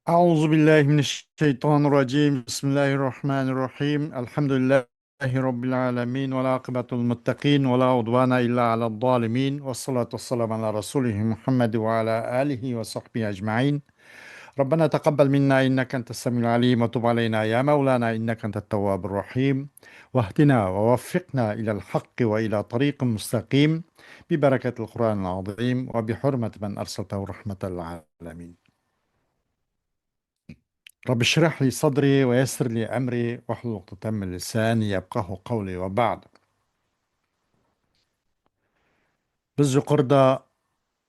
أعوذ بالله من الشيطان الرجيم بسم الله الرحمن الرحيم الحمد لله رب العالمين والعاقبة المتقين ولا عدوان إلا على الظالمين والصلاة والسلام على رسوله محمد وعلى آله وصحبه أجمعين. ربنا تقبل منا إنك أنت السميع العليم وتب علينا يا مولانا إنك أنت التواب الرحيم واهدنا ووفقنا إلى الحق وإلى طريق مستقيم ببركة القرآن العظيم وبحرمة من أرسلته رحمة للعالمين. رب اشرح لي صدري ويسر لي أمري واحلل عقدة من لساني يفقه قولي وبعد. Biz yuqorida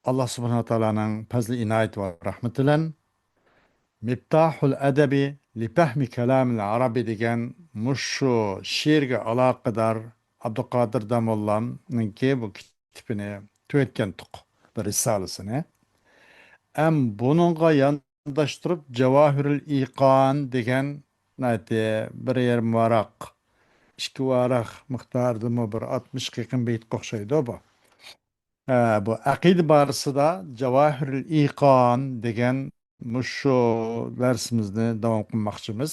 Alloh subhanahu va taolaning fazli inoyat va rahmati bilan Miftahul adabi li fahmi kalamil arabi degan mushu she'rga aloqador Abduqodir Damollamninki bu kitobini tugatgandik, bir risolasini. Buningga yondashtirib Javohirul Iqon degan bir yarim varaq ikki varaq miqdorida bir 60 yaqin baytga o'xshaydi bu. Bu aqida borasida Javohirul Iqon degan mushu darsimizni davom qilmoqchimiz.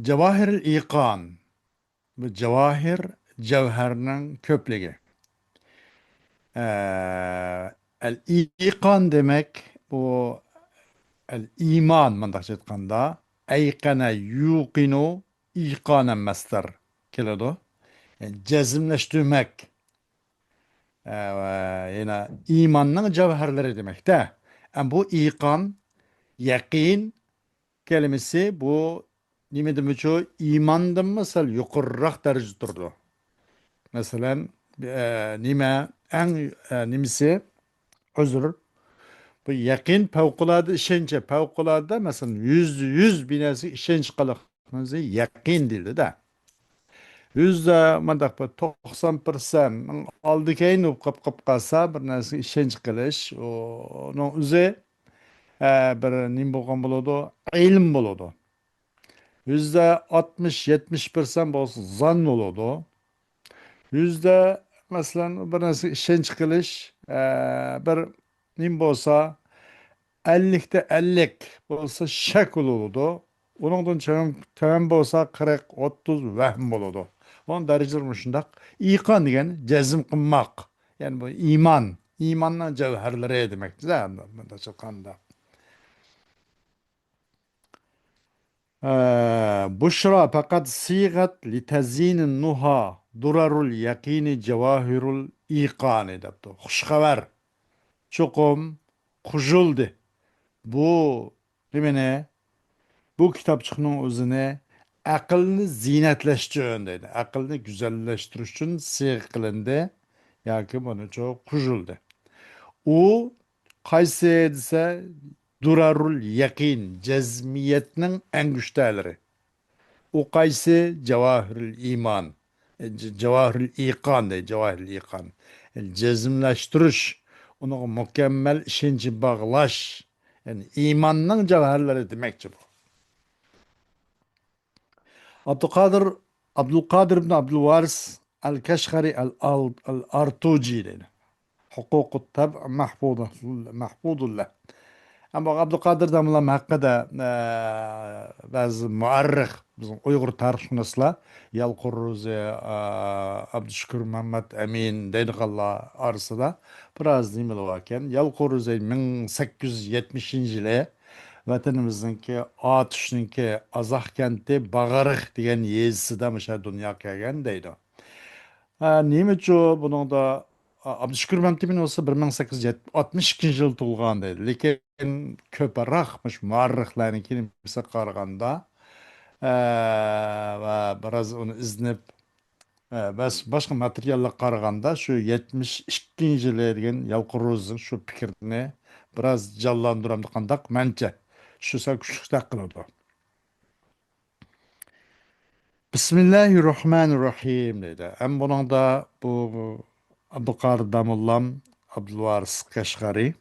Javohirul Iqon, bu javohir javharning ko'pligi. Al-iqon demek bu al-iman mındaqcha aytganda ayqana yuqinu iqonan masdar keladi. Yani cezimleştirmek yine imanın cevherleri demek de. Yani bu iqan, yakin kelimesi bu nime demek o imandan misal yukarırak derece durdu. Mesela nime en nimisi özür. Bu yakin fevkalade işince fevkalade mesela yüz binesi işinç kalık. Yakin dildi de. Yüzde mandaq bir 90% aldı keyin qap qalsa bir narsa ishonch qilish uning o'zi bir nim bo'lgan bo'ladi, ilm bo'ladi. Yüzde 60-70% bo'lsa zon bo'ladi. Yüzde masalan bir narsa ishonch qilish bir nim bo'lsa 50'te 50 bo'lsa shak bo'ladi. Uningdan töven bo'lsa 40-30 vahm bo'ladi. Onun derecesi şundak. İkan degan cezim qilmoq. Yani bu iman. İmanın cevherleri demek. Bunda çıkanda. Buşra fakat sigat li tezinin nuha durarul yakini cevahirul iqani debdi. Xushxabar. Çokum kujuldi. Bu demene bu kitapçıkның o'zini aqlni ziynatlash uchun deydi. Aqlni go'zallashtirish uchun siyg'a qilindi yoki buni cho'q qo'shildi. U qaysi desa durarul yaqin, jazmiyatning angushtalari. U qaysi javohirul iymon, javohirul iqon deydi, javohirul iqon. Jazmlashtirish, uni mukammal ishonchi bog'lash, ya'ni iymonning javohirlari demakchi bu. Abdülkadir Abdülkadir ibn Abdülvaris el-Keşgari el-Artuci dedi. Hukukut tab mahfudullah. Ama Abdülkadir Damlam hakkında bazı muarrih bizim Uygur tarihşünaslar Yalqurruzi Abdüşkür Mehmet Emin deydiğallah arasında biraz değil mi varken Yalqurruzi 1870 yılı vatanimizniki Atuş'unki Azahkent'te Bağarık degan yezisida müşa dünya kelgan deydi. Nima cho bunun da Abdüşkür Memtimin olsa 1862 yıl tug'ilgan deydi. Lekin ko'proqmish muarrixlarnikini qaraganda va biroz uni iznib boshqa materiallar qaraganda shu 72 yili degan Yalquruzning shu fikrini biroz jonlantiramdi qandaq mancha. Shu sal kuchliroq qiladi. Bismillahirrahmanirrahim dedi. Bunun da bu Abdülkadir Damollam, Abdülvaris Kaşgari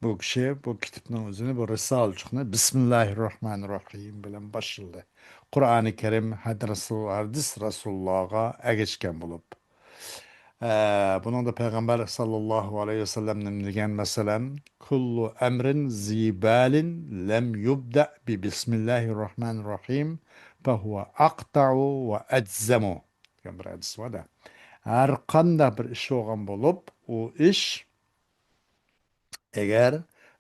bu kişi bu kitapның özünü bu risalçıqni Bismillahirrahmanirrahim bilen başladı. Kur'an-ı Kerim hadis Resulullah'a erişken bulup. Bunun da Peygamber sallallahu aleyhi ve sellem degan mesela kullu emrin zibalin lem yubda bi bismillahirrahmanirrahim fehuve aqta'u ve eczemu degan bir hadis var da. Her qanday bir iş olgan bulup o iş eğer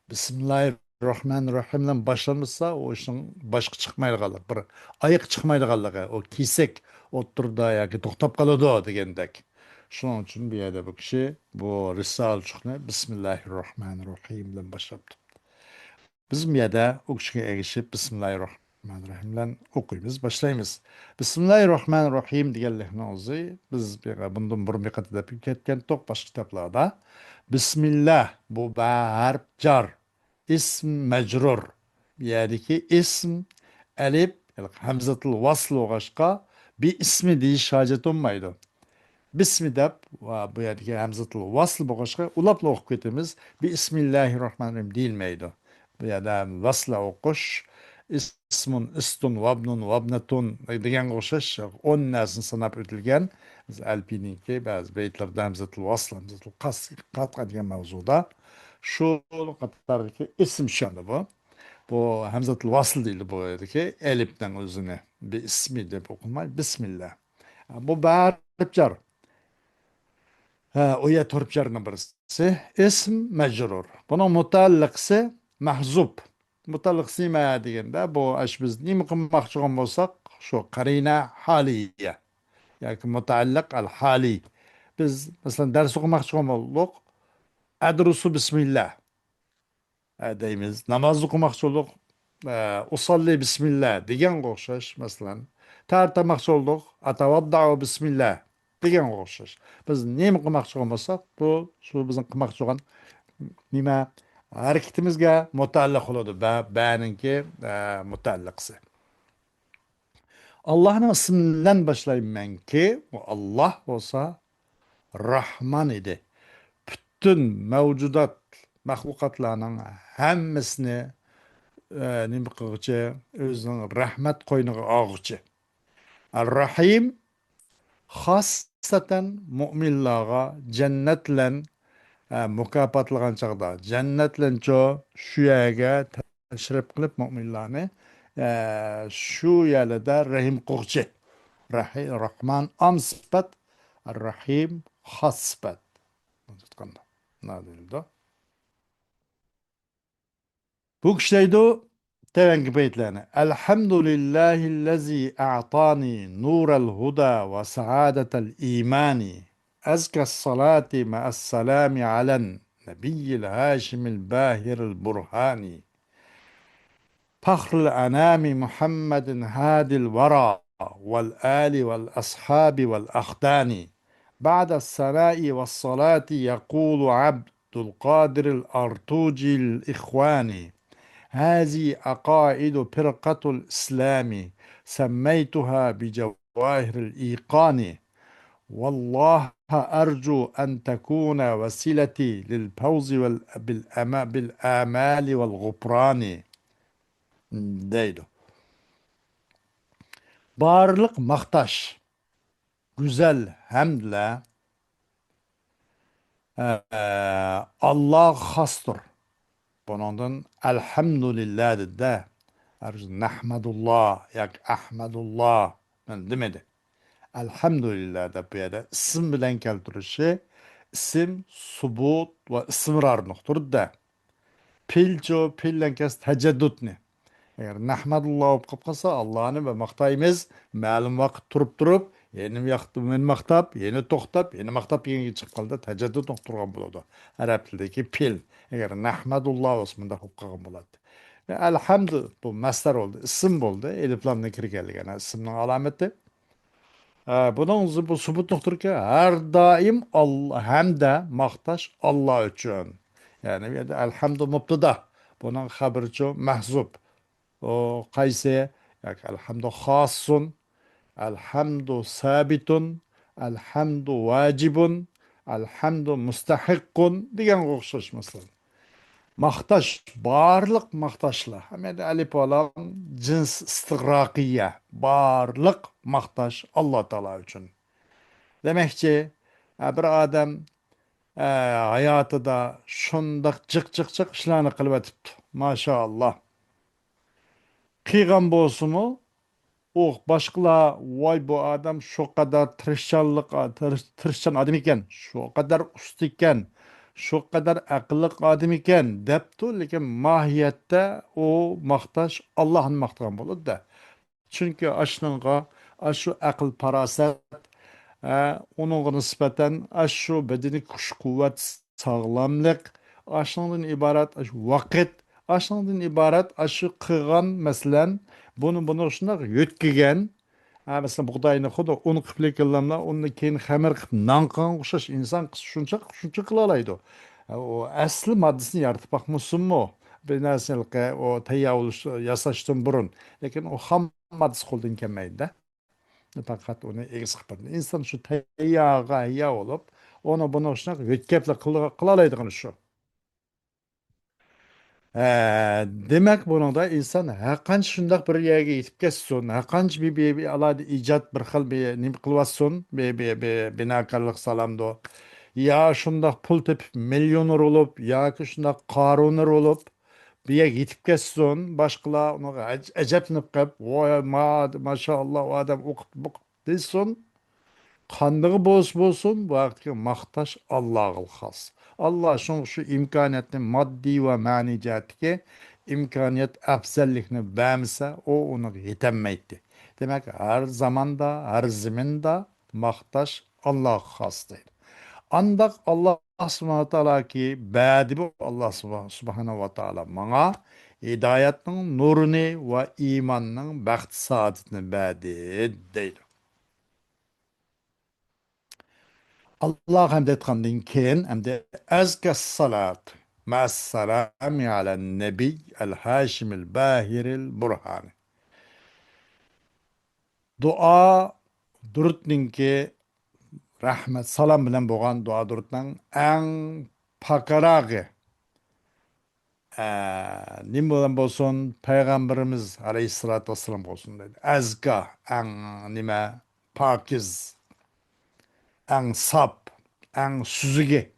Bismillahirrahmanirrahim'den başlanmışsa o işin başka çıkmaydiganlığı, bir ayık çıkmaydiganlığı, o kesek oturda yoki to'xtab qoladi degandek. Shuning uchun bu yerda bu kishi bu risolchiqni Bismillahirrahmanirrahim bilan boshlabdi. Biz bu yerda u kishiga ergishib Bismillahirrahmanirrahim bilan o'qiymiz, boshlaymiz. Bismillahirrahmanirrahim deganlikni o'zi biz bundan burun bir qator deb ketgan to'q boshqa kitoblarda Bismillah bu ba harf jar, ism majrur. Yerdeki ism elif hamzatul vasl o'g'ashqa bir ismi deyish hojat bo'lmaydi. Bismi deb va bu yerdagi hamzatul vasl bo'lg'achqa ulab o'qib ketamiz. Bismillahirrohmanirrohim deyilmaydi. Bu yerda vasla o'qish ismun, istun, vabnun, vabnatun degan o'xshash 10 narsani sanab o'tilgan. Biz Alpiniki ba'zi beytlarda hamzatul vasl, hamzatul qat'a degan mavzuda shu qatardagi ism shanda bu. Bu hamzatul vasl deyildi bu yerdagi elifdan o'zini bir ismi deb o'qilmaydi. Bismillah. Bu barib jar. وهي تربجر نمبرسي اسم مجرور بنا متعلقسي محذوب متعلقسي ما ديگنده بو اش biz نيم مخشوغن بولساق شو قرينة حالية يعني متعلق الحالي biz مثلا ders okumakçı olduk adrusu bismillah deymiz namaz okumakçı olduk usalli bismillah degan o'xshash masalan tartamoqchi olduk atavaddau bismillah degan o'xshash biz nima qilmoqchi bo'lsak bu shu bizning qilmoqchi bo'lgan nima harakatimizga mutaalliq bo'ladi baninki mutaalliqsi Allohning ismidan boshlaymanki bu Alloh bo'lsa Rahman edi butun mavjudot maxluqotlarning hammasini nima qiluvchi o'zining rahmat qo'yniga og'uchi Ar-Rahim xosatan mo'minlarga jannat bilan mukofotlagan chog'da jannat bilan shu yerga tashrif qilib mo'minlarni shu yerda rahim qiluvchi Rahman am sifat Ar-Rahim xos sifat nima deyildi bu kishiydi tevenki beytlerine. Elhamdülillahi'llezî a'tani nural huda ve saadetel imani. Ezkes salati ma'as salami alen nebiyyil haşimil bahiril burhani. Fahrul anami Muhammedin hadil vara vel ali vel ashabi vel ahdani. بعد الثناء والصلاة يقول عبد القادر الأرطوجي الإخواني هذه عقائد فرقة الإسلام سميتها بجواهر الإيقان والله أرجو أن تكون وسيلتي للفوز بالآمال والغفران deydi. Barlık maktaş, güzel hamdle Allah hastır. Bundan elhamdülillah dedi. Nahmedullah, yak Ahmedullah demedi. Elhamdülillah da bu yerde isim bilen keltirişi isim subut ve ismrar noktur da. Pilço pillen kes teceddütni. Eğer Nahmedullah olup kapkasa Allah'ını ve maktayımız malum vakit durup yeni yaktım men maktap, yeni toktap, yeni maktap yeni çıkıp kaldı teceddüt nokturgan buladı. Arap tildeki pil. Eğer Nahmedullah osmunda hukkagan buladı. Ve elhamdü bu mastar oldu, isim oldu. Elif lam nekir geldi yani isimnin alameti. Bunun bu subut noktur ki her daim Allah hem de maktaş Allah için. Yani bir de elhamdü mubtada. Bunun haberi çok mahzub. O kayse yani elhamdü hasun, elhamdü sabitun, elhamdü vacibun, elhamdü mustahikkun diyen okşaş mesela. Maqtash, barliq maqtashlar. Hamda alif olam cins istigraqiya. Barliq maqtash Alloh taolo uchun. Demakchi, Bir adam hayatida şundaq jiq işlarni qilib o'tibdi. Maşallah. Qiygan bolsunmu? Başqalar voy bu adam şu kadar tirishchan adam ekan, şu kadar usta ekan, şu kadar aqlli adam ekan debdi, lekin mohiyatda o maqtash Allohni maqtagan bo'ladi-da. Chunki ashunga shu aql farosat onunğa nisbeten şu bedeni kuch-quvvat, sağlamlık, aşından ibaret vakit, aşından ibaret şu qilgan masalan bunu shunday yo'tkigan. Mesela buğdayını xudo uni qilib kelganlar, undan keyin xamir qilib non qilgan o'xshash inson shuncha qila oladi. O asli moddasini yaratib bakmışsınmı? Bir narsaga o tayyavul yasashdan burun. Lekin o ham moddasi qo'ldan kelmaydi. Faqat uni egiz qilib. İnsan shu tayyaga ya olup, onu bunu shunday yo'tkapla qila oladigan shu. Demek bunu da insan haqqancha shundoq bir yerga yetib ketsin, haqqancha bir alayda ijod bir xil bir nim qilvatsin, bir binokarlik salamdo. Ya shundoq pul tepib millioner olup, yoki shundoq qoruner olup, bir yerga yetib ketsin, boshqalar uni ajablanib qolib, voy maşallah o adam o'qib desin. Kandığı bolsun bu vakti maktaş Allah'a has. Allah şu imkaniyetini maddi ve mani cihetki imkaniyet afzellikini vermese o onu yetemeydi. Demek her zamanda her ziminde maktaş Allah'a hastaydı. Andak Allah subhanahu wa ta'ala ki badi bu Allah subhanahu wa ta'ala bana hidayetin nurunu ve imanın baht saadetini badi deydi. Allah hamd etgandan keyin hamda azka salat ma'as salami ala nebi el hashim el bahir el burhani. Dua durutninki rahmet salam bilen boğan dua durutnan en pakaragı nim bilen bolsun Peygamberimiz aleyhissalatu vesselam olsun dedi. Azka en nime pakiz en sap, en süzüge.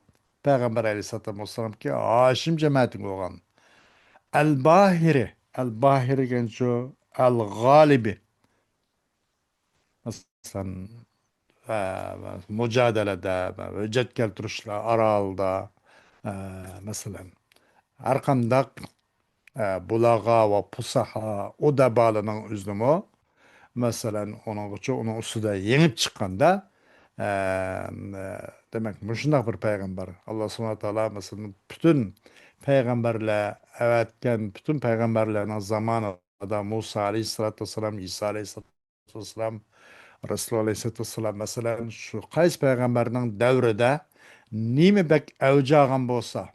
Peygamber aleyhissalatü vesselam ki Haşim cemaatin olgan. El-Bahiri, El-Bahiri genço, El-Galibi. Mesela mücadelede, vücut keltirişle, aralda, mesela arkandak bulağa ve pusaha o da bağlanan üzlümü mesela onun üstüde yenip çıkanda demek muşundak bir peygamber. Allah subhanahu teala mesela bütün peygamberler evetken bütün peygamberlerin zamanı da Musa aleyhissalatü vesselam, İsa aleyhissalatü vesselam, Resulullah aleyhissalatü vesselam mesela şu kaç peygamberinin devrede nimi bek evcağın bolsa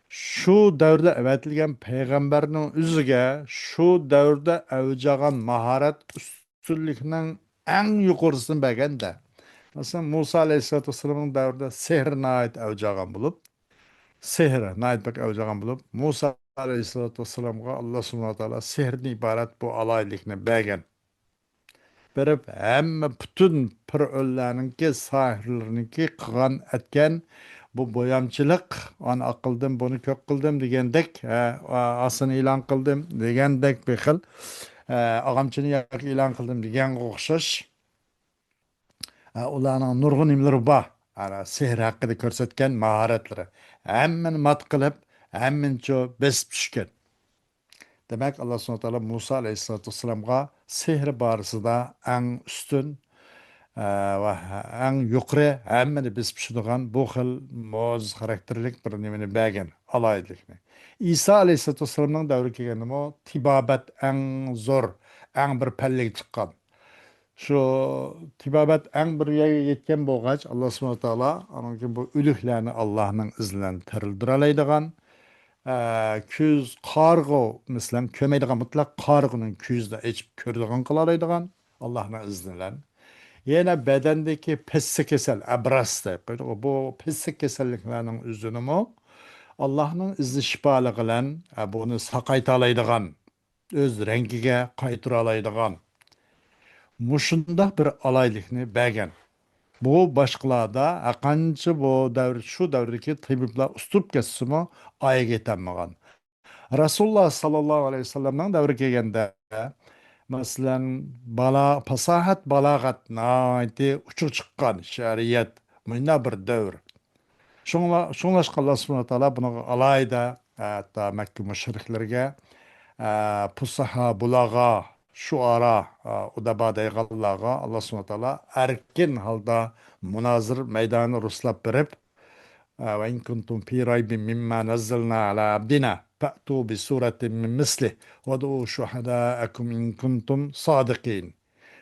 şu davrda evetilgen peygamberinin üzüge şu davrda evcağın maharet üstünlükünün en yukarısını begende. Mesela Musa Aleyhisselatü Vesselam'ın davrında sehrine ait evcağın bulup, sehrine ait bek evcağın bulup, Musa Aleyhisselatü Vesselam'a Allah subhanahu wa ta'ala sehrin ibaret bu alaylıkını begen. Berip hem bütün piröllerinki, sahirlerinki kıgan etken bu boyamçılık, an akıldım, bunu kök kıldım degendek, asını ilan kıldım degendek bir xil, ağamçını yak ilan kıldım degen okşaş, ularning nurg'un imlari bor. Ana sehr haqida ko'rsatgan mahoratlari. Hammani mat qilib, hammincha besib tushgan. Demak, Alloh subhanahu va taolo Musa alayhissalatu vassalamga sehr borasida eng ustun va eng yuqori hammani besib tushadigan bu xil mo'z xarakterlik bir nimani bergan, alaylikni. İsa alayhissalatu vassalamning davri kelganda tibobat eng zo'r, eng bir pallaga chiqqan. Şu tibabat en bir yere yetken boğaç Allah subhanahu teala anonki bu ülüklerini Allah'ın izlen tirildirelaydigan küz qargı mislen kömeydigan mutlak qargının küzde içip kördigan kılalaydigan Allah'ın izniyle. Yine bedendeki pisse kesel abrasta bu pisse keselliklerinin üzünümü Allah'ın izni şifalıqılan bunu sakaytalaydigan öz rengiga qaytıralaydigan Muşunda bir alaylıkını bəgən. Bu başkalarda qancha bu davr şu davrdagi tabiblar ustub ketsimi oyaga yetanmagan. Rasululloh sallallohu alayhi vasallamning davri kelganda masalan fasohat balog'at nihoyatda uchuq chiqqan shariat mana bir davr. Şunlaşqa Allah subhanahu wa taala buni alayda hatta Makka mushriklarga pusaha bulağa şuara udaba deyğallağa Allah subhanahu wa taala erkin halda munazir meydanı ruslab berip وإن كنتم في ريب مما نزلنا على عبدنا فأتوا بسورة من مثله وادعوا شهداءكم إن كنتم صادقين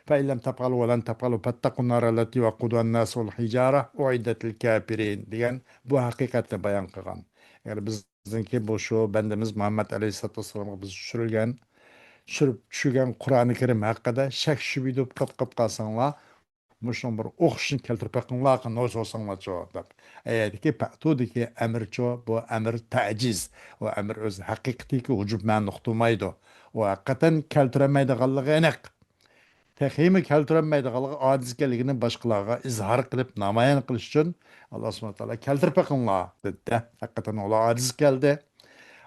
فإن لم تفعلوا ولن تفعلوا فاتقوا النار التي وقودها الناس والحجارة أعدت للكافرين degan bu haqiqatni bayon qilgan. Yani bizniki bu shu bandimiz Muhammad Aleyhisselatü Vesselam'a biz tushirgan Qur'oni Karim haqida shak shubha deb qilib qolsanglar Muşun bir oxşun keltirip bakınlar ki ne olsanlar cevap. Eğer ki patudaki emir bu emir taciz. O emir öz hakikati ki ucub men noktumaydı. O hakikaten keltiremeydi gallığı enek. Tehimi keltiremeydi gallığı acizkeligini başkalarına izhar kılıp namayan kılış için Allah subhanahu wa ta'ala keltirip bakınlar dedi. Hakikaten ola aciz geldi.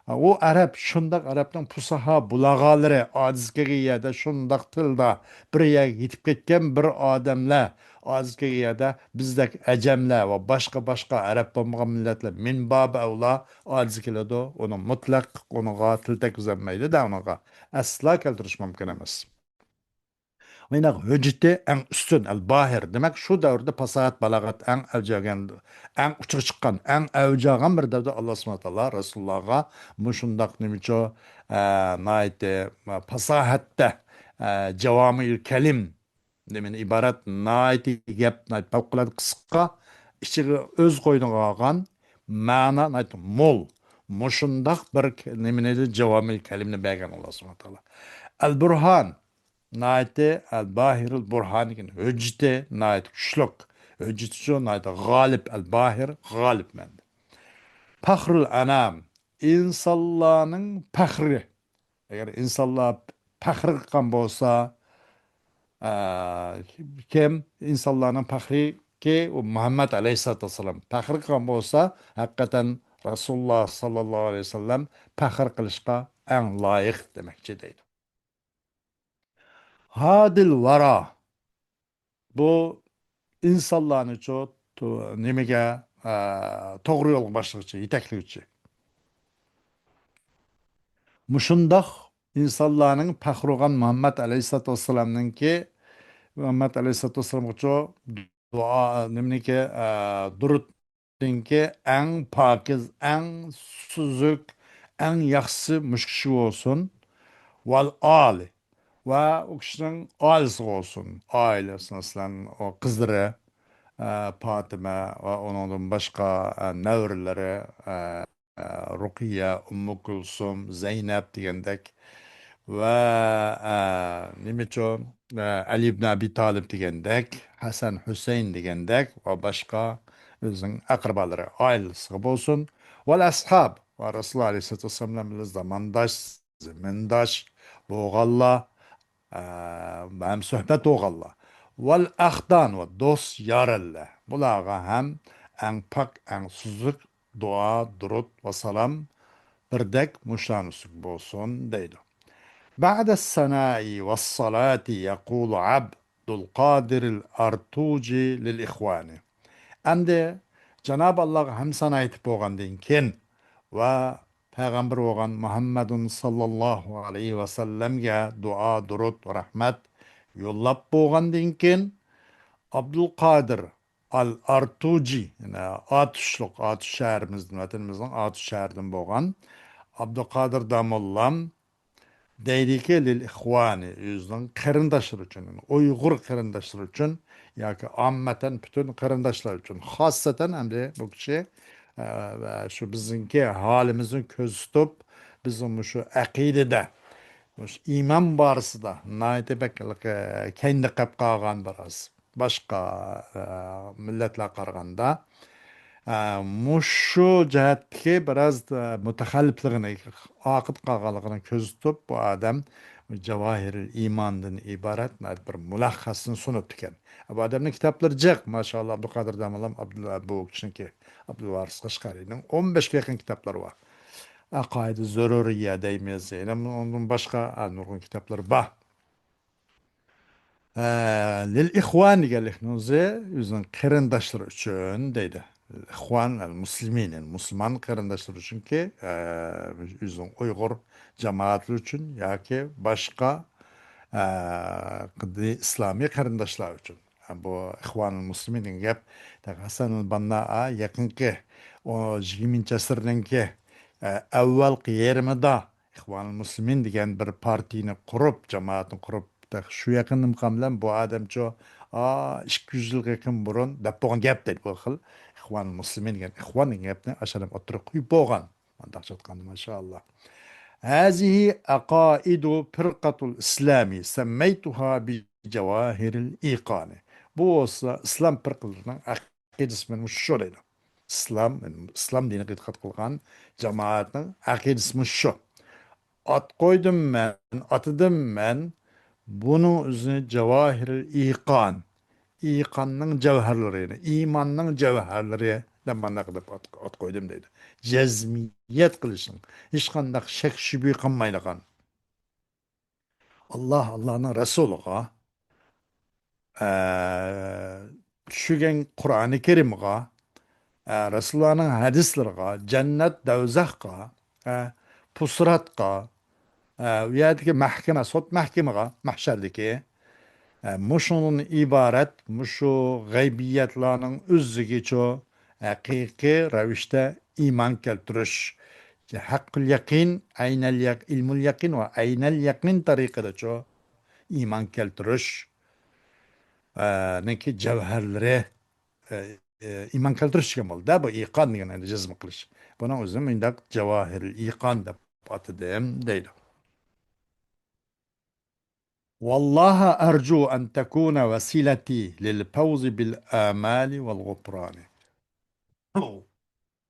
O Arap, şundaq Arapның pusaha bulağaları acizkegiyede şundaq tilda bir yer yetip ketken bir adamlar acizkegiyede bizdek ecemler ve başka Arap olmayan milletler min babı avla acizkeledi onu mutlak onuğa til teküzenmeydi de onuğa asla keltiriş mümkün emas. Oynak höjjeti en üstün, el-bahir. Demek şu davrda pasahat, balagat en evcagan, en uçuk çıkan, en evcagan bir davrda Allah subhanahu wa ta'ala Resulullah'a muşundak nimiço naite pasahatte cevamil kelim demin ibaret naite gep naite pavkulat kıska içi öz koyduğun ağan mana naite mol muşundak bir nimine cevamil kelimni bergen Allah subhanahu wa ta'ala. El-Burhan Naite el-Bahir el-Burhanikin hücceti nait güçlük. Hücceti şu naite galip el-Bahir galip mende. Pahrul anam insanların pahri. Eğer insanlar pahri kılgan bolsa kim insanların pahri ki o Muhammed Aleyhisselatü Vesselam pahri kılgan bolsa hakikaten Resulullah sallallahu aleyhi ve sellem pahri kılışka en layık demekçi deydi. Hadil vara bu insanlarni çok nimaga to'g'ri yo'lga boshlovchi yetaklovchi mushundoq insonlarning pahrugan Muhammad alayhissalotu vassalamninki Muhammad alayhissalotu vassalamga duo nimaniki durudninki eng pokiz eng suzuk eng yaxshisi mush kishi bo'lsin val ali va u kishining oilasi bo'lsin oilasi masalan o qizlari Fatıma ve onun başka nevreleri Rukiye, Ummu Kulsum, Zeynep degandek ve nimiço Ali ibn Abi Talib degandek, Hasan Hüseyin degandek ve başka özün akrabaları ailesi bolsun. Ve ashab ve Resulullah Aleyhisselatü Vesselam'la zamandaş, zemindaş, boğalla hem sohbet oğalla. Vel ahdan ve dost yarelle. Bulağa hem en pak en suzuk dua, durut ve salam birdek muşanusuk bolsun deydi. بعد الثناء والصلاة يقول عبد القادر الأرتوجي للإخوان Endi Cenab-ı Allah hem sana aytip bolgandan keyin ve Peygamber olan Muhammedun sallallahu aleyhi ve sellemge dua, durut, rahmet yollap bolgandan keyin Abdülkadir Al-Artuci yani Atuşluk, Atuş şehrimizden, vatanımızdan Atuş şehrinden bolgan Abdülkadir Damollam Deydiki lil ihvani yüzden kırındaşlar için, yani Uygur kırındaşlar için, yani ammeten bütün kırındaşlar için, hasseten hem de bu kişi ve şu bizimki halimizin köz tutup, bizim şu akidede, şu iman barısı da, naite beklik kendi kap kalgan biraz, başka milletler karganda, Muşu cihetki biraz mütehallipliğini, akıp kalgalıqını köz tutup bu adam Cevahiril imandan ibaret bir mulakhasını sunup diken. Bu adamın kitapları cek maşallah Abdülkadir Damalam Abdullah bu kişinki Abdülvaris Kaşgari'nin 15 yakın kitapları var. Akaid-i Zöruriye deymiz. Yani onun başka nurgun kitapları var. Lil ihvan deganlik nuzi o'zining qarindoshlari uchun deydi. İhvan el muslimin, el musulmon qarindoshlari uchunki o'zining Uyg'ur jamoati uchun yoki boshqa islomiy qarindoshlar uchun. Bu ihvan el muslimin degan gap Hasan el Banna yaqinki o 20 asrninki avvalgi yarmida ihvan el muslimin degan bir partiyani qurib, jamoatni qurib shu yaqindim bilan bu odamcho 200 yilga yaqin burun deb bo'lgan gap deydi bu xil ixvon muslimin degan ixvon degan gapni ashalam o'tirib qo'yib bo'lgan mandaqcha aytganda mashalloh هذه عقائد فرقة الإسلام سميتها بجواهر الإيقان bu olsa İslam firqalarining aqidasi men shu deydi İslam dini e'tiqod qilgan jamoatning aqidasi shu at qo'ydim men atidim men bunun üzerine cevahir ikan. İkanның cevherleri, imanның cevherleri den bana kadar at koydum dedi. Cezmiyet kılışın. Hiç kandak şek şübhi kılmaylıgan. Allah'ın Resuluğa, düşügen Kur'an-ı Kerim'e, Resulullah'ın hadislerine, cennet devzakka, pusratka, uyadaki mahkeme, sot mahkemeye, mahşerdeki, Muşunun ibaret, muşu gaybiyetlerinin özügeço hakiki revişte iman keltiriş. Hakkul yakin, ilmul yakin ve aynel yakin tarikada ço iman keltiriş. Neki cevherleri iman keltiriş kemal da bu ikan yani cezm kılış. Buna uzun mindak cevahir ikan da atıdım değil. والله أرجو أن تكون وسيلتي للفوز بالآمال والغفران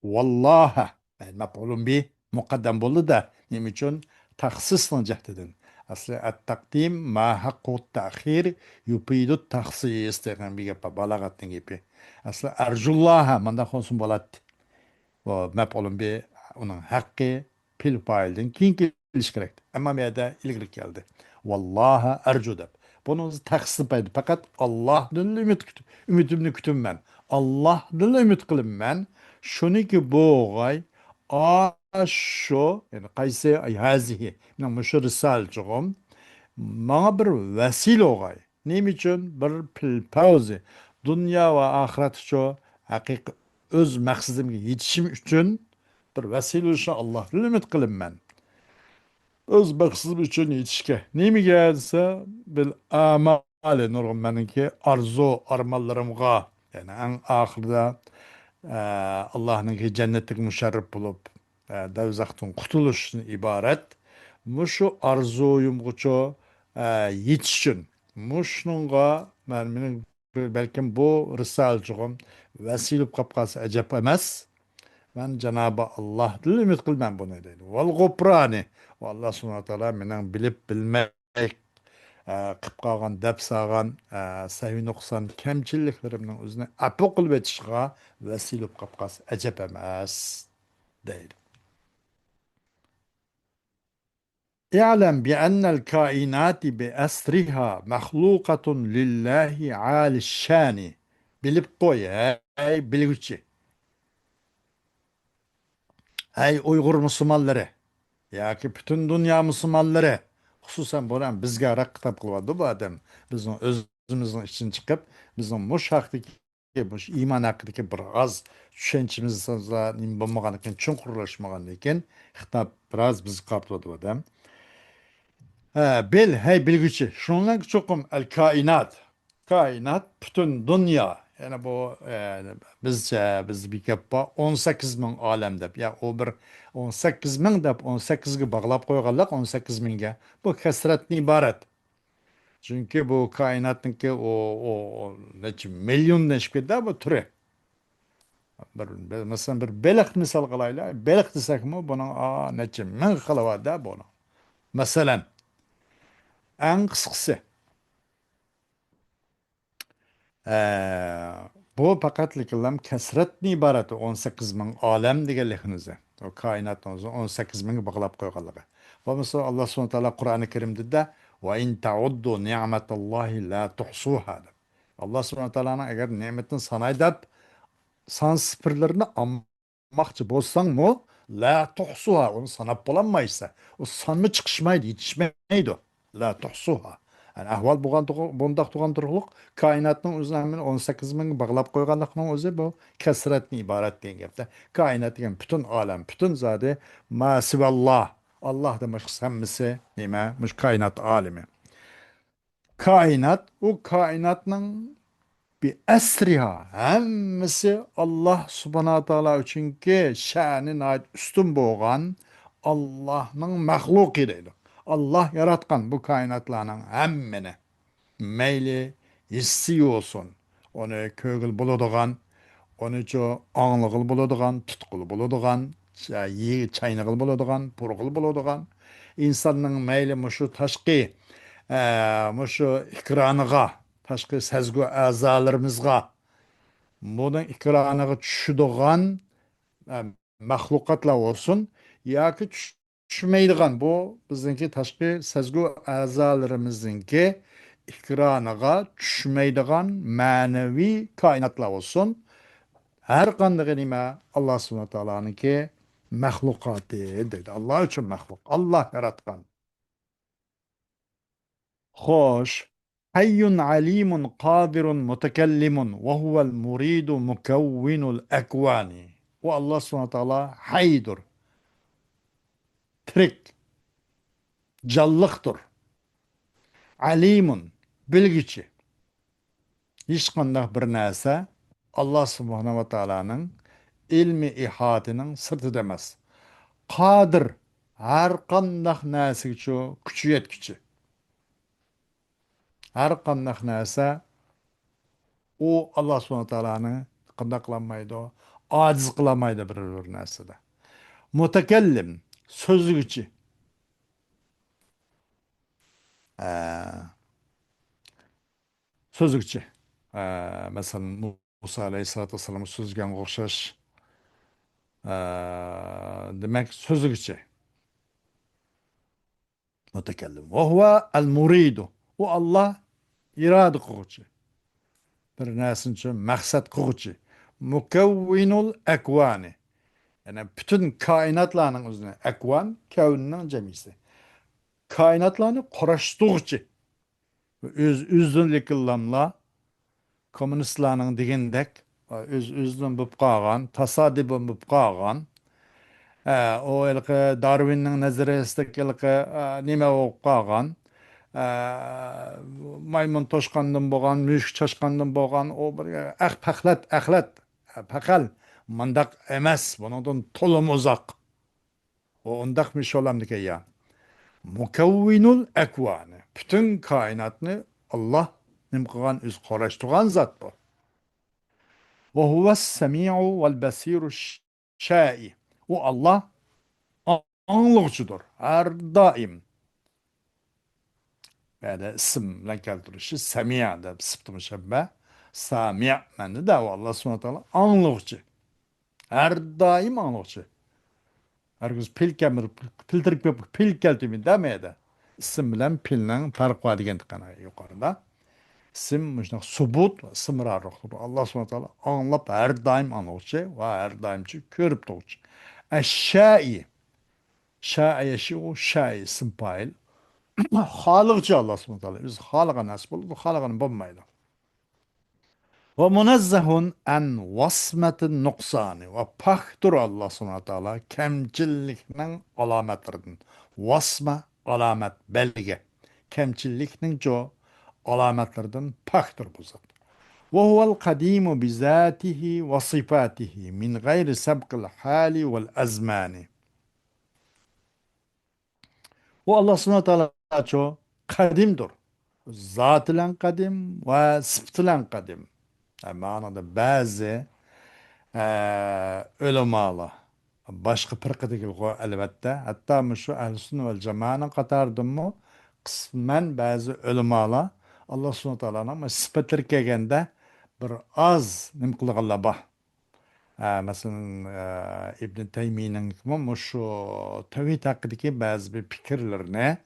والله yani mef'ulun bih mukaddem buldu da niçin taksisle cehdedin. Aslı at-takdim ma hakku ta'khir yupidu taksis degan bir gap balagatın gibi. Aslı arjullaha manda konsun bolat. Bu mef'ulun bih onun hakkı pil failden keyin kelish kerak. Ammo bu yerda ilgari keldi. Vallahi arju deb. Buni taksib aydi. Faqat Allohdan umidimni kutyapman. Allohdan umid qilaman. Shuniki bu o'g'ay shu yani qaysi ay hazihi. Men mushu risalchig'im bana bir vesile o'g'ay. Nima uchun? Bir pilpavzi. Dunyo va oxirat uchun haqiqiy o'z maqsadimga yetishim uchun bir vesile bo'lishini Allohdan umid qilaman. O'z maqsadim uchun yetishga. Nimaga desa, bil amali nurg'un meniki arzu armanlarimga, ya'ni eng oxirida Allohning jannatiga musharraf bo'lib, do'zaxdan qutulishdan iborat. Mushu arzuyimgacha yetish uchun. Mushunga mening balkim bu risolchig'im vasila bo'lib qolib qolsa ajab emas. Ben Cenab-ı Allah'tan ümit kılmam bunu dedi. Vel gufrani. Ve Allah subhanahu teala menen bilip bilmek qıp qalğan, dep sağan, sahi nuqsan kemçilliklerimden özüne apu qılıp etişiga vesile bo'lib qolib qolsa ajab emas deydi. اعلم بأن الكائنات بأسرها مخلوقة لله عالي الشان bilip koy ey bilgüçi ey Uygur Müslümanları ya ki bütün dünya Müslümanları hususen buran bizge rak kitap kılvadı bu adam bizim özümüzün için çıkıp bizim muş hakkındaki muş iman hakkındaki biraz düşüncemizde bulmagan için çukurlaşmagan için kitap biraz bizi kapladı bu adam. Bil hey bilgiçi şundan çokum el kainat kainat bütün dünya yani bu biz bir kappa 18 bin alem deb ya o bir 18 bin deb 18'ga bağlap koyganlar 18 binge bu kesretli ibaret çünkü bu kainatınki o neçe milyon neşkede bu türü mesela bir belik misal kılayla belik desek mi bunun neçe min kılavada bunu mesela En kıskısı. Ee, bu faqatlikilam kasratni iborat 18 ming olam deganligimizni. O koinotni o'zi 18 ming bog'lab qo'yganligi. Bo'lmasa Alloh subhanahu va taolo Qur'oni Karimda va in ta'uddu ni'matallohi la tuhsuha deb. Alloh subhanahu va taoloning agar ne'matini sanay deb san sifirlarini almoqchi bo'lsangmi, la tuhsuha uni sanab bo'lolmaysa. O sanma chiqishmaydi, yetishmaydi. La tuhsuha. Yani ahval bundaq tuğan turluq kainatның o'zini 18 ming bog'lab qo'yganlikning o'zi bu kasratni iborat degan gapda. Koinot degan butun olam, butun zodi ma sivalloh. Alloh demak hammasi nima? Mush koinot olimi. Kainat u koinotning bir esriha hammasi Allah subhanahu taala uchunki sha'ni nayt üstün bo'lgan Allohning mahluqi deydi. Allah yaratgan bu kainatlarning hammini mayli hissi olsun. Onu kögül buladigan, onu cho anlıqıl buladigan, tutqul buladigan, chaynıqıl buladigan, purqul buladigan insanның mayli mushu tashqi mushu ikraniga, tashqi sezgu a'zolarimizga bunun ikraniga tushadigan e, mahluqotlar olsun yoki tushmaydigan bu bizniki tashqi sezgu a'zolarimizniki ikraniga tushmaydigan ma'naviy koinotlar olsun. Her qanday nima Alloh subhanahu taolo'niki mahluqoti dedi. Alloh uchun mahluq. Alloh yaratgan. Xo'sh. Hayyun alimun qadirun mutakallimun ve huvel muridu mukavvinul ekvani. Bu Allah subhanahu taala haydur, tirik, canlıktır. Alimun, bilgiçi. Hiç qanday bir narsa Allah subhanahu ve taola'nın ilmi ihatinin sırtı demez. Qadir, her qanday narsa için küçü yetkici. Her qanday narsa o Allah subhanahu ve taola'nı qanday qılamaydı o. Aciz qılamaydı bir narsada. Mutakellim, sözlügüçi. Ee, sözlükçi. Mesela Musa Aleyhisselatü Vesselam'ın sözgen okşaş. Demek sözlükçi. Mütekellim. Ve huve el muridu. O Allah irade kılıcı. Bir nesin için maksat kılıcı. Mukevvinul ekvani. Yani bütün kainatlarının üzerine ekvan, kevninin cemisi. Kainatlarını kuraştıkçı. Üzdünlük illamla komünistlarning degandek o'zidan bo'lib qolgan tasodifiy bo'lib qolgan o ilqi Darwinning nazariyasidagi ilqi nima bo'lib qolgan maymun toshqandan bo'lgan mushuk chashqandan bo'lgan o bir axlat paqal mandaq emas bundan to'lim uzoq o undaqmish olamdiki ya mukavvinul akvani bütün koinotni Allah nim qilgan o'zi qarashtirgan zot bu. وهو السميع والبصير الشائي والله anlıqçıdır. Her daim. Böyle isimle keltirişi semi'a de sıftı müşebbe. Sami' məni de o Allah subhanahu teala anlıqçı. Her daim anlıqçı. Her gün pil kemir, piltirip pil keltimi demeye de. İsim bilen pilinin farkı var degen yukarıda. Sim müşnak subut sımrarlıqdır. Allah subhanahu taala anlap her daim anlıqçı ve her daimçi körüp doğuçu. Eşşai. Şai o şai sımpail. Halıkçı Allah subhanahu taala. Biz halığa nasip oldu. Halığını bulmaydı. Ve munezzehun en vasmetin nuksani. Ve paktur Allah subhanahu taala kemçillikinin alametlerinden. Vasma alamet belge. Kemçillikinin co alametlerden paktur bu zat. وهو القديم بذاته وصفاته من غير سبق الحال والأزمان. O Allah subhanahu teala çok kadimdir. Zat ile kadim ve sıfat ile kadim. Yani manada bazı ulemalar başka firqadagi elbette hatta şu ehl-i sünnet vel cemaatning qatoridanmi qismen bazı ulamalar Allah subhanahu wa ta'ala'nın sıfatları kelgende bir az nim qilganlar bor. Masalan, İbn Taymiye'nin şu tevhid haqidagi ba'zi bir fikrlarni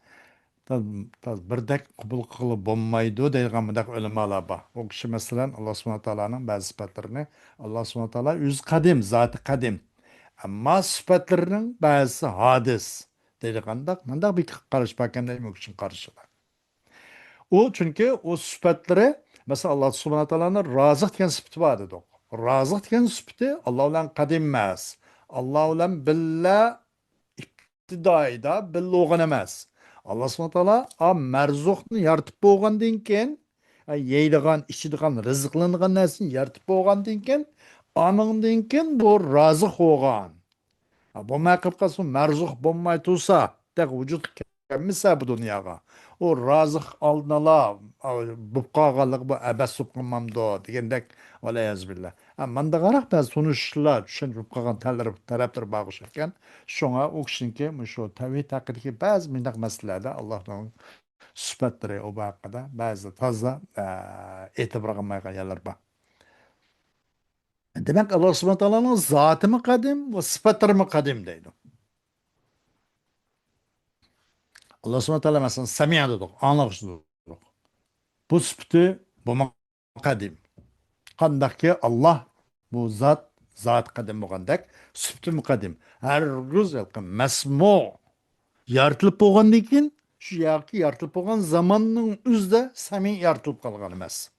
birdek qabul qilib bo'lmaydi deydigan bunday ulamalar bor. O kishi masalan Alloh subhanahu wa ta'alaning ba'zi sifatlarini Alloh subhanahu wa ta'ala o'zi qadim, zoti qadim. Ammo sifatlarining ba'zisi hodis deydiganda bunday bir qarash bor ekanda u kishi qarashilar. O çünkü o sıfatları mesela Allah subhanahu teala'nın razık degan sıfatı var dedik. Razık degan sıfatı Allah bilan qadim emas. Allah bilan billa ibtidoida billa bo'lgan emas. Allah subhanahu teala a marzuqni yaratib bo'lgandan keyin yeydigan, ichadigan, rizqlanadigan narsani yaratib bo'lgandan keyin anandan keyin bu razık bo'lgan. Bu qilib qolsa marzuq bo'lmay tursa, vücut kelmasa bu dunyoga. O razıq aldınala bu qağanlıq bu əbəs subqanmamdı degəndək alayaz billah. Manda qaraq bəzi sonuçlar düşünüp qalğan tərəflər bağışırkən şuna o kişinki şu təvhid haqqındakı bəzi mindaq məsələlərdə Allah'ın sübətləri o haqqında bəzi tazda etibar qılmayan yerlər var. Demək Allah Subhanahu taalanın zatı mı qadim və sıfatları mı qadim deydi. Allah subhanahu teala mesela semi'a dedik, anlagıç dedik. Bu sıfatı bu kadim. Kandak ki Allah bu zat kadim bolgandek sıfatı mukadim. Her gün mesmu yaratılıp bolgandan keyin şu yoki yaratılıp bolgan zamanның o'zida sami yaratılıp kalgan emas.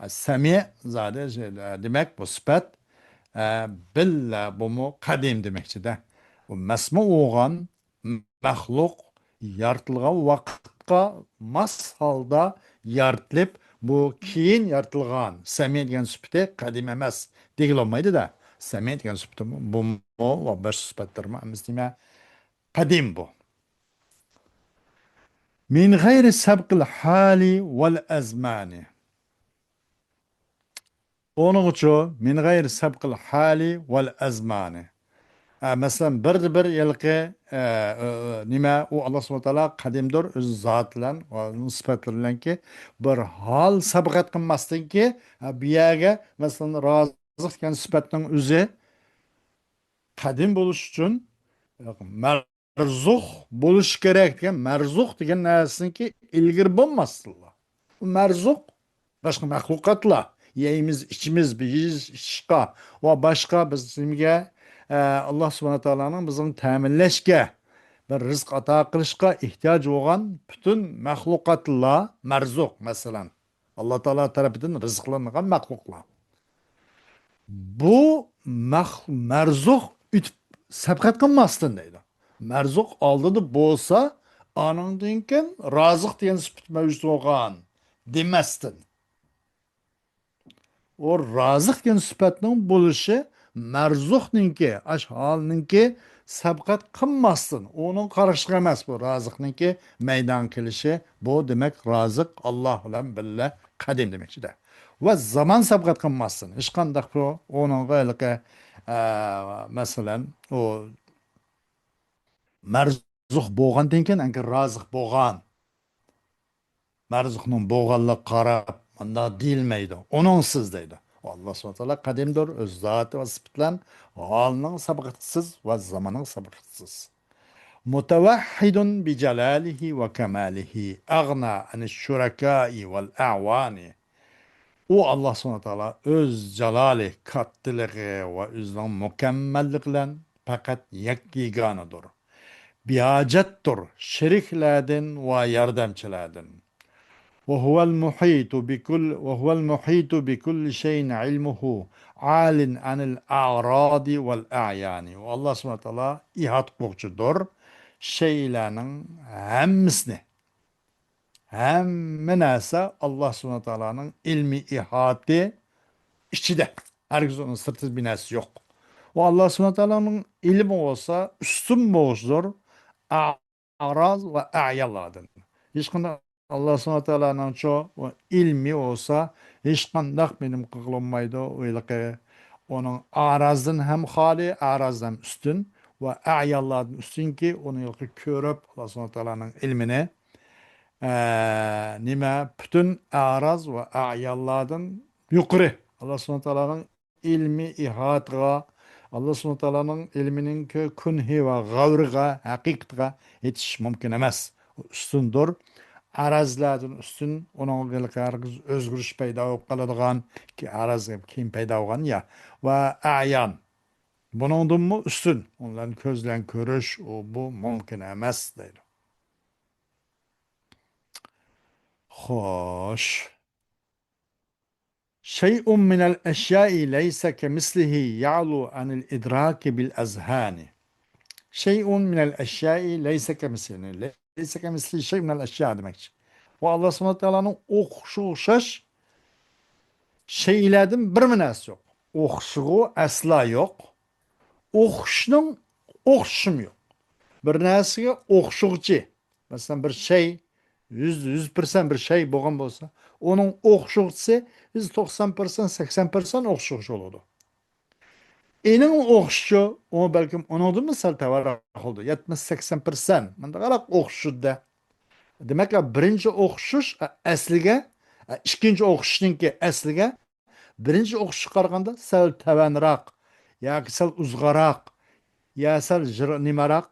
Sami zade demek bu sıfat billa bu kadim demekçi. Bu mesmu olgan məxluq yaratılған vaqtqa mas halda yaratılıb bu keyin yaratılған səmiyə degan sübti qadim emas degil olmaydı da. Səmiyə degan sübti bu və baş sübtdir mi? Əmizliyimə qadim bu. Min gayri sabqil hali vel azmani. Onun üçün min gayri sabqil hali vel azmani. Mesela bir yılki nima o Allah subhanahu taala qadimdir öz zat bilan va sifatlar bilan ki bir hal sabqat qilmasdan ki bu yerga masalan roziq degan sifatning o'zi qadim bo'lish uchun marzuq bo'lish kerak degan marzuq degan narsaniki ilgari bo'lmasdilar. Bu marzuq boshqa maxluqotlar yeyimiz ichimiz bir ishqa va boshqa bizga Allah subhanahu teala'nın bizim təminləşkə bir rizq ata qilishqa ehtiyoc bo'lgan bütün məxluqatlar marzuq masalan. Allah Teala tərəfindən rizqlanğan məxluqlar. Bu marzuq ütüb səbqət qılmasın deydi. Marzuq aldıdı bolsa anından keyin razıq degan sifat mavjud bo'lgan demasdin. O razıq degan sifatning bo'lishi marzuqninki, halninki sabqat qilmasdin. Onun qarışığı emas bu razıqninki meydan kelishi. Bu demek razıq Allah bilan billa qadim demekçi-de. Ve zaman sabqat qilmasdin. Hech qanday bu onun g'ayliqi masalan o marzuq bo'lgandan keyin anki razıq bo'lgan. Marzuqning bo'lganligiga qarab bunda deyilmaydi. Onunsiz deydi. Allah subhanahu teala kadimdir, öz zatı ve sıfatlan halının sabıqsız ve zamanın sabıqsız. Mutevahhidun bi celalihi ve kemalihi agna aniş şurakai vel a'vani. O Allah subhanahu teala öz celali, kattılığı ve özünün mükemmellikle fakat yegganedir. Bihacettir şeriklerden ve yardımcılardan. وهو المحيط بكل شيء علمه عال عن الأعراض والأعيان. والله سبحانه وتعالى إحاط قوقçudur. Şeylerin hemmisini hemminese Allah subhanahu teala'nın ilmi ihatı içinde. Herkes onun sırtı binası yok. O Allah subhanahu teala'nın ilmi olsa üstün boğuzdur. A'raz ve a'yalardan. Hiç kanda Allah subhanahu teala'nın çoğu ilmi olsa hiç kandak benim kıkılınmaydı. Öyle ki onun arazdan hem hali, arazdan üstün. ve a'yallardan üstünki onu yılki körüp Allah subhanahu teala'nın ilmini nime bütün araz ve a'yallardan yukarı Allah subhanahu teala'nın ilmi ihatga Allah subhanahu teala'nın ilminin ki kunhi ve gavrıga hakikatga yetiş mümkün emas. Üstündür. Arazlardan üstün onun gılgargız özgürüş payda olup kaladigan ki araz kim payda olgan ya ve a'yan bunun mu üstün onların közlen görüş o bu mümkün emas deydi. Hoş. Şey'un minel eşyai leyse kemislihi ya'lu anil idraki bil azhani. Şey'un minel eşyai leyse kemislihi. Leyse kemislihi şey minel eşya demek. Bu Allah subhanahu teala'nın okşuşaş şeylerden bir minəsi yok. Oxşuğu asla yok. Oxşunun oxşum yok. Bir narsaga o'xshuvchi. Masalan bir şey 100% bir şey bo'lgan bo'lsa, onun o'xshuvchisi 190% 80% o'xshuvchi bo'ladi. Ening o'xshushi, o balkim uningdan sal tavaroq oldu. 70-80%. Manda qarab o'xshudi. Demak, birinchi o'xshish asliga, ikkinchi o'xshishningki asliga birinchi o'qishga qaraganda sal tavanroq yoki sal uzg'aroq yo sal nimaroq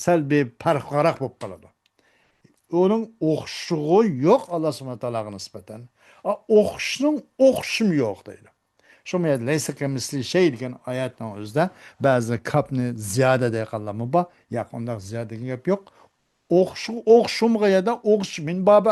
sal farqliroq bo'lib qoladi. Uning o'xshig'i yo'q Alloh subhanahu taologa nisbatan. O'xshishning o'xshimi yo'q deydi. Shu yerda laysa kamisli şey degan oyatning o'zida ba'zi kapni ziyoda deyqanlarmi bor. Yo'q, unday ziyoda gap yo'q. O'xshimga ya da o'xsh min babi